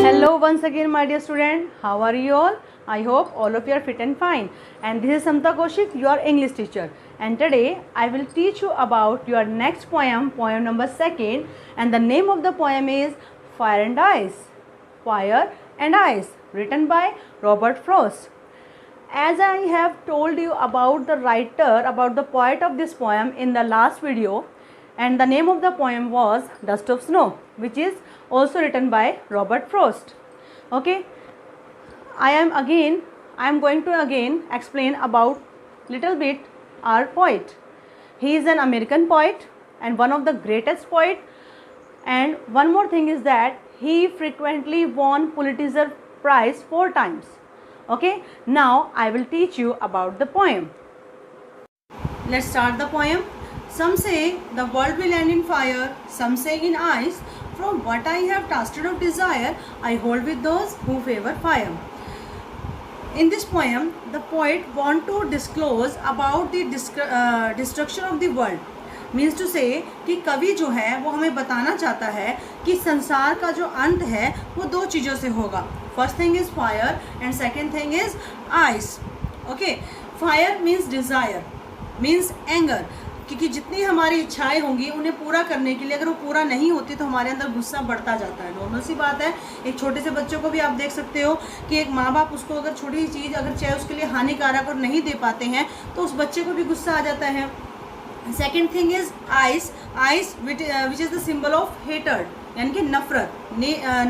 Hello once again my dear student, how are you all? I hope all of you are fit and fine, and this is Samta Kaushik, your English teacher, and today I will teach you about your next poem, poem number 2, and the name of the poem is Fire and Ice. Fire and Ice, written by Robert Frost. As I have told you about the writer, about the poet of this poem in the last video, and the name of the poem was Dust of Snow, which is also written by Robert Frost. Okay, I am going to again explain about little bit our poet. He is an American poet and one of the greatest poet, and one more thing is that he frequently won Pulitzer Prize 4 times. Okay, now I will teach you about the poem. Let's start the poem. Some say the world will end in fire, some say in ice. From what I have tasted of desire, I hold with those who favor fire. In this poem, the poet want to disclose about the destruction of the world. Means to say कि कवि जो है वो हमें बताना चाहता है कि संसार का जो अंत है वो 2 चीज़ों से होगा. First thing is fire and second thing is ice. Okay, fire means desire, means anger, क्योंकि जितनी हमारी इच्छाएं होंगी उन्हें पूरा करने के लिए अगर वो पूरा नहीं होती तो हमारे अंदर गुस्सा बढ़ता जाता है. नॉर्मल सी बात है. एक छोटे से बच्चों को भी आप देख सकते हो कि एक माँ बाप उसको अगर छोटी सी चीज़ अगर चाहे उसके लिए हानिकारक और नहीं दे पाते हैं तो उस बच्चे को भी गुस्सा आ जाता है. Second thing is ice. Ice which is the symbol of hatred, यानी कि नफरत.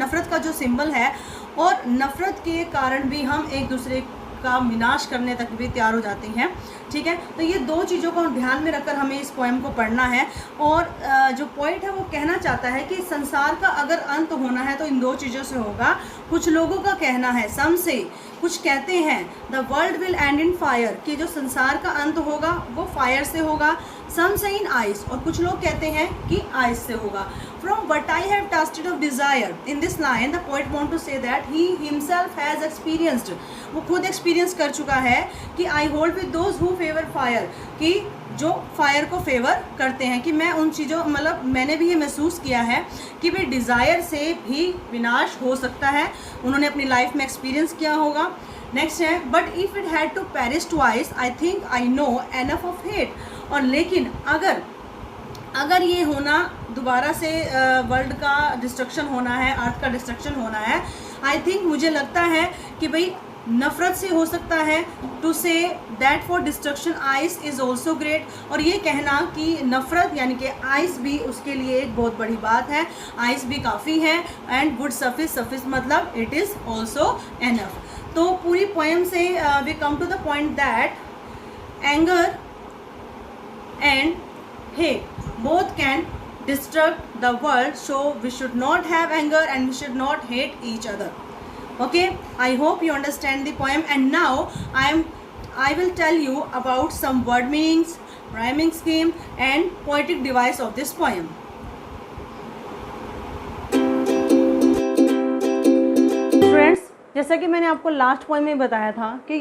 नफरत का जो सिंबल है, और नफरत के कारण भी हम एक दूसरे का विनाश करने तक भी तैयार हो जाते हैं. ठीक है, तो ये 2 चीज़ों को ध्यान में रखकर हमें इस पोएम को पढ़ना है. और जो पोइट है वो कहना चाहता है कि संसार का अगर अंत होना है तो इन 2 चीज़ों से होगा. कुछ लोगों का कहना है, सम से, कुछ कहते हैं the world will and in fire, कि जो संसार का अंत होगा वो फायर से होगा. सम से इन आइस, और कुछ लोग कहते हैं कि आइस से होगा. From what I have tasted of desire, in this line the poet want to say that he himself has experienced, वो खुद एक्सपीरियंस कर चुका है कि I hold with those who favor fire, कि जो फायर को फेवर करते हैं, कि मैं उन चीज़ों मतलब मैंने भी ये महसूस किया है कि भाई डिज़ायर से भी विनाश हो सकता है. उन्होंने अपनी लाइफ में एक्सपीरियंस किया होगा. नेक्स्ट है, but if it had to perish twice I think I know enough of hate. और लेकिन अगर ये होना दोबारा से वर्ल्ड का डिस्ट्रक्शन होना है, अर्थ का डिस्ट्रक्शन होना है, आई थिंक मुझे लगता है कि भाई नफ़रत से हो सकता है. To say that for destruction ice is also great. और ये कहना कि नफ़रत यानी कि आइस भी उसके लिए एक बहुत बड़ी बात है. आइस भी काफ़ी है. एंड वुड सफिस, सफिस मतलब इट इज़ ऑल्सो एनफ. तो पूरी पोएम से we come to the point that anger and hate both can destruct the world, so we should not have anger and we should not hate each other. Okay, I hope you understand the poem, and now I will tell you about some word meanings, rhyming scheme and poetic device of this poem. Friends, जैसा कि मैंने आपको last poem में बताया था कि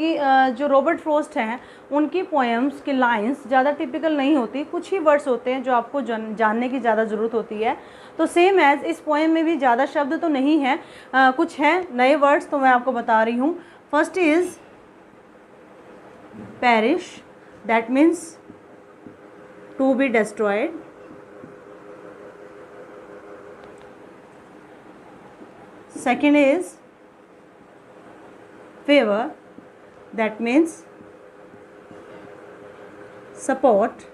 जो Robert Frost हैं उनकी पोएम्स की लाइंस ज़्यादा टिपिकल नहीं होती. कुछ ही वर्ड्स होते हैं जो आपको जानने की ज़्यादा ज़रूरत होती है. तो सेम एज इस पोएम में भी ज़्यादा शब्द तो नहीं है, कुछ हैं नए वर्ड्स, तो मैं आपको बता रही हूँ. First is perish, that means to be destroyed. Second is favor, that means support.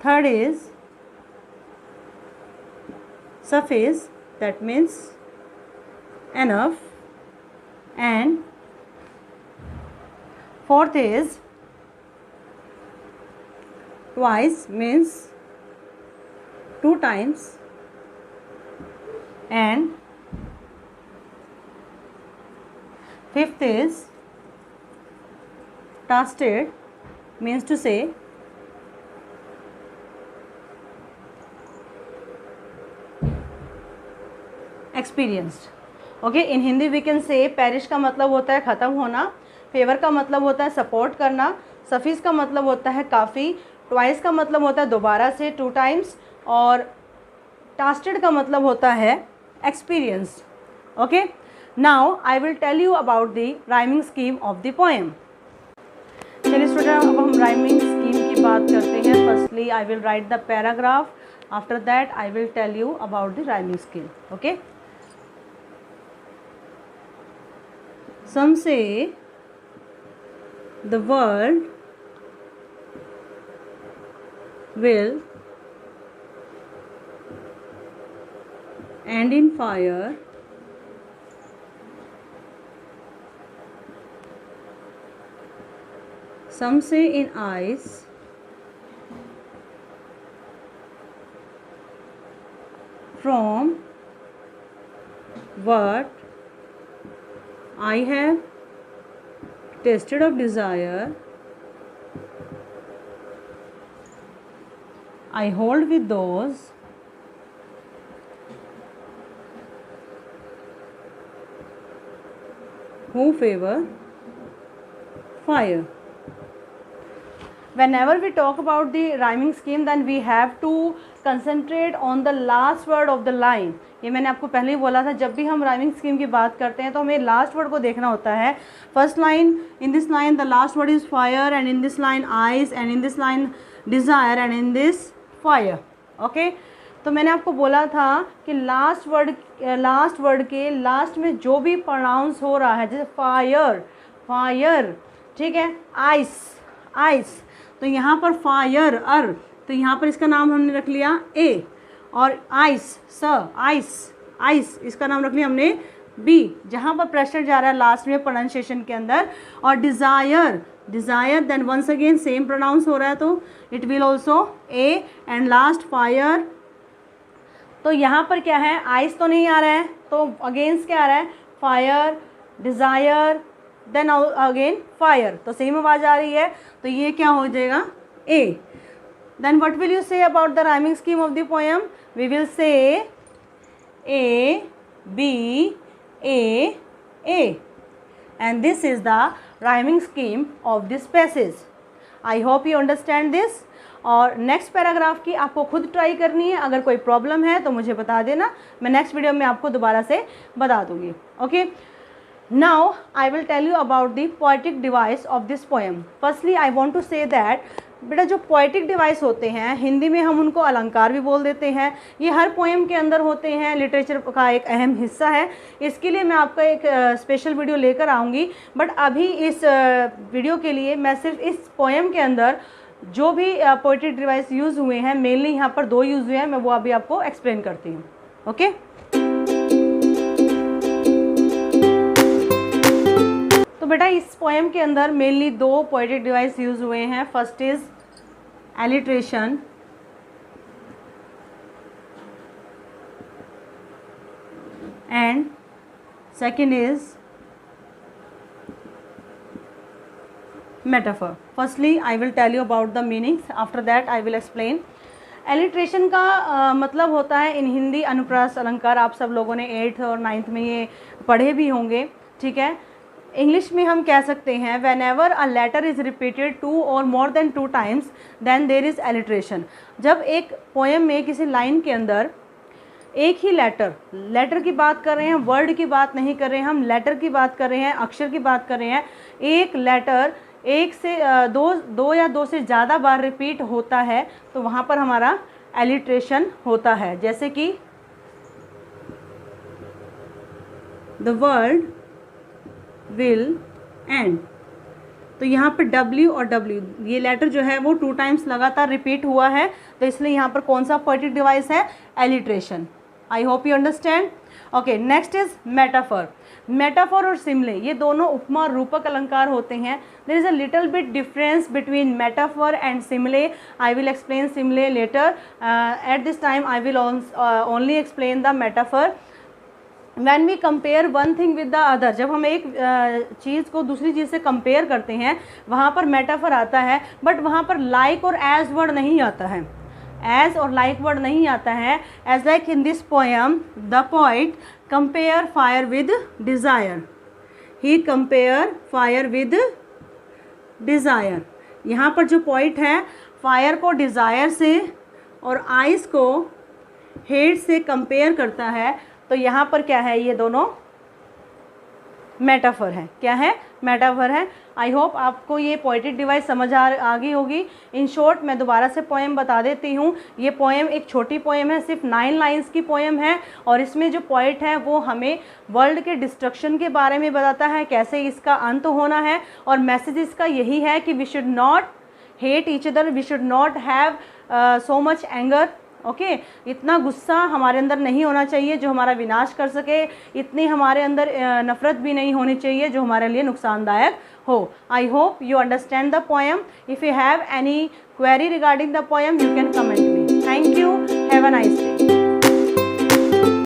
Third is suffice, that means enough. And fourth is twice, means 2 times. And fifth is tasted, means to say experienced. Okay, in Hindi we can say perish का मतलब होता है ख़त्म होना, favour का मतलब होता है सपोर्ट करना, सफीस का मतलब होता है काफ़ी, ट्वाइस का मतलब होता है दोबारा से 2 टाइम्स, और टास्टेड का मतलब होता है experience. Okay, now I will tell you about the rhyming scheme of the poem. चलिए स्टूडेंट, अब हम राइमिंग स्कीम की बात करते हैं. Firstly I will write the paragraph, after that I will tell you about the rhyming scheme. Okay, some say the world will end in fire, some say in ice, from what I have tasted of desire, I hold with those who favor fire. Whenever we talk about the rhyming scheme, then we have to concentrate on the last word of the line. ये मैंने आपको पहले ही बोला था, जब भी हम rhyming scheme की बात करते हैं तो हमें लास्ट वर्ड को देखना होता है. First line, in this line the last word is fire, and in this line ice, and in this line desire, and in this fire. Okay, तो मैंने आपको बोला था कि लास्ट वर्ड के लास्ट में जो भी प्रोनाउंस हो रहा है, जैसे फायर, फायर, ठीक है, आइस, आइस, तो यहाँ पर फायर अर, तो यहाँ पर इसका नाम हमने रख लिया ए, और आइस स, आइस, आइस, इसका नाम रख लिया हमने बी, जहाँ पर प्रेशर जा रहा है लास्ट में प्रोनाउंसिएशन के अंदर. और desire, desire, then once again same pronounce हो रहा है तो it will also A, and last fire. तो यहाँ पर क्या है, आइस तो नहीं आ रहा है, तो अगेंस्ट क्या आ रहा है, fire, desire, then again fire, तो सेम आवाज़ आ रही है, तो ये क्या हो जाएगा, A. Then what will you say about the rhyming scheme of the poem? We will say A, B, A, A. And this is the rhyming scheme of this passage. I hope you understand this. और next paragraph की आपको खुद try करनी है. अगर कोई problem है तो मुझे बता देना, मैं नेक्स्ट वीडियो में आपको दोबारा से बता दूंगी. Okay, now I will tell you about the poetic device of this poem. Firstly I want to say that बेटा, जो पोएटिक डिवाइस होते हैं हिंदी में हम उनको अलंकार भी बोल देते हैं. ये हर पोएम के अंदर होते हैं, लिटरेचर का एक अहम हिस्सा है. इसके लिए मैं आपका एक स्पेशल वीडियो लेकर आऊँगी, बट अभी इस वीडियो के लिए मैं सिर्फ इस पोएम के अंदर जो भी पोएटिक डिवाइस यूज़ हुए हैं, मेनली यहाँ पर 2 यूज़ हुए हैं, मैं वो अभी आपको एक्सप्लेन करती हूँ. ओके, तो बेटा इस पोएम के अंदर मेनली 2 पोएटिक डिवाइस यूज़ हुए हैं. First is alliteration, and second is metaphor. Firstly, I will tell you about the meanings. After that, I will explain. Alliteration का मतलब होता है इन हिंदी अनुप्रास अलंकार. आप सब लोगों ने 8th और 9th में ये पढ़े भी होंगे, ठीक है. इंग्लिश में हम कह सकते हैं whenever a letter is repeated 2 और more than 2 times then there is alliteration. जब एक पोएम में किसी लाइन के अंदर एक ही लेटर की बात कर रहे हैं, वर्ड की बात नहीं कर रहे हैं, हम लेटर की बात कर रहे हैं, अक्षर की बात कर रहे हैं, एक लेटर एक से दो या 2 से ज़्यादा बार रिपीट होता है, तो वहाँ पर हमारा एलिट्रेशन होता है. जैसे कि द वर्ल्ड विल एंड, तो यहाँ पर W और W ये लेटर जो है वो 2 टाइम्स लगातार रिपीट हुआ है, तो इसलिए यहाँ पर कौन सा पोएटिक डिवाइस है, alliteration. I hope you understand. Okay, next is metaphor. Metaphor और सिमले ये दोनों उपमा और रूपक अलंकार होते हैं. There is a little bit difference between metaphor and simile. I will explain simile later. At this time I will only explain the metaphor. When we compare one thing with the other, जब हम एक चीज़ को दूसरी चीज़ से compare करते हैं वहाँ पर मेटाफर आता है, बट वहाँ पर लाइक और एज वर्ड नहीं आता है. एज और लाइक वर्ड नहीं आता है. As like in this poem the poet compare fire with desire. He compare fire with desire. यहाँ पर जो पोइट है फायर को डिज़ायर से और आइस को हेट से कंपेयर करता है. तो यहाँ पर क्या है, ये दोनों मेटाफर है। क्या है? मेटाफर है। आई होप आपको ये पोएटिक डिवाइस समझ आ गई होगी। इन शॉर्ट मैं दोबारा से पोएम बता देती हूँ। ये पोएम एक छोटी पोएम है, सिर्फ 9 लाइंस की पोएम है, और इसमें जो पोएट है वो हमें वर्ल्ड के डिस्ट्रक्शन के बारे में बताता है, कैसे इसका अंत होना है। और मैसेज इसका यही है कि we should not hate each other, we should not have so much anger. Okay, इतना गुस्सा हमारे अंदर नहीं होना चाहिए जो हमारा विनाश कर सके, इतनी हमारे अंदर नफ़रत भी नहीं होनी चाहिए जो हमारे लिए नुकसानदायक हो। I hope you understand the poem. If you have any query regarding the poem, you can comment me. Thank you, have a nice day.